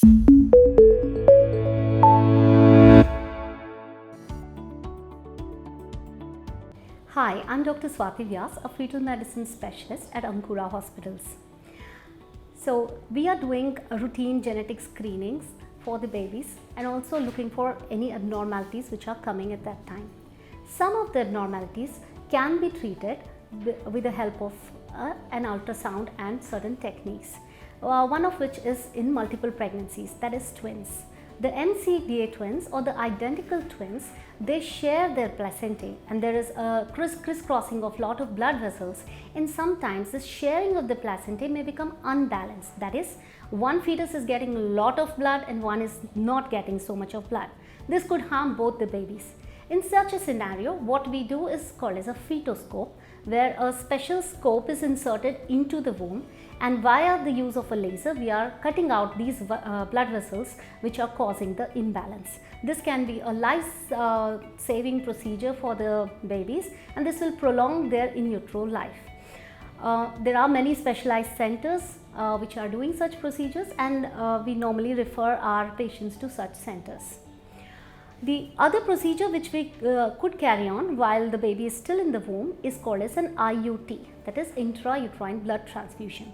Hi, I'm Dr. Swati Vyas, a Fetal Medicine Specialist at Ankura Hospitals. So, we are doing routine genetic screenings for the babies and also looking for any abnormalities which are coming at that time. Some of the abnormalities can be treated with the help of an ultrasound and certain techniques, one of which is in multiple pregnancies, that is twins. The MCDA twins or the identical twins, they share their placentae and there is a crisscrossing of lot of blood vessels, and sometimes this sharing of the placentae may become unbalanced. That is, one fetus is getting a lot of blood and one is not getting so much of blood. This could harm both the babies. In such a scenario, what we do is called as a fetoscope, where a special scope is inserted into the womb, and via the use of a laser we are cutting out these blood vessels which are causing the imbalance. This can be a life saving procedure for the babies, and this will prolong their in utero life. There are many specialized centers which are doing such procedures, and we normally refer our patients to such centers. The other procedure which we could carry on while the baby is still in the womb is called as an IUT, that is intrauterine blood transfusion.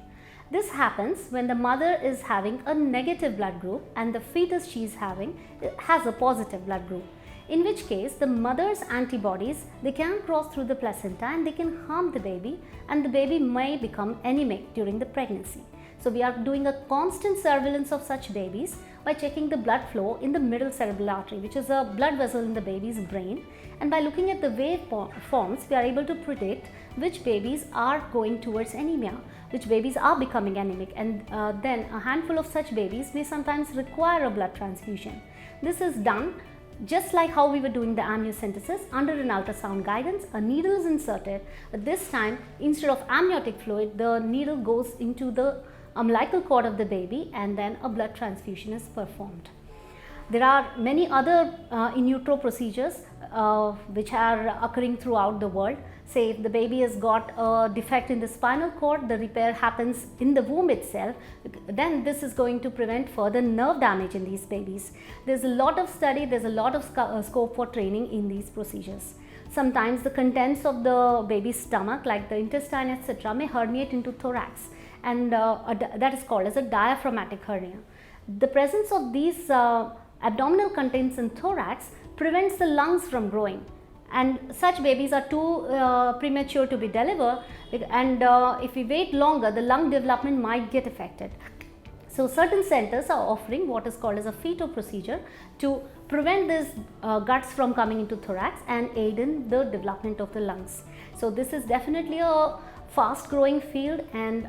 This happens when the mother is having a negative blood group and the fetus she is having has a positive blood group, in which case the mother's antibodies, they can cross through the placenta and they can harm the baby, and the baby may become anemic during the pregnancy. So we are doing a constant surveillance of such babies by checking the blood flow in the middle cerebral artery, which is a blood vessel in the baby's brain, and by looking at the waveforms we are able to predict which babies are going towards anemia, which babies are becoming anemic, and then a handful of such babies may sometimes require a blood transfusion. This is done just like how we were doing the amniocentesis. Under an ultrasound guidance, a needle is inserted, but this time instead of amniotic fluid, the needle goes into the umbilical cord of the baby and then a blood transfusion is performed. There are many other in utero procedures which are occurring throughout the world. Say if the baby has got a defect in the spinal cord, the repair happens in the womb itself, then this is going to prevent further nerve damage in these babies. There's a lot of study, there's a lot of scope for training in these procedures. Sometimes the contents of the baby's stomach, like the intestine, etc., may herniate into thorax, and that is called as a diaphragmatic hernia. The presence of these abdominal contents in thorax prevents the lungs from growing, and such babies are too premature to be delivered, and if we wait longer, the lung development might get affected. So certain centers are offering what is called as a fetal procedure to prevent these guts from coming into thorax and aid in the development of the lungs. So this is definitely a fast growing field, and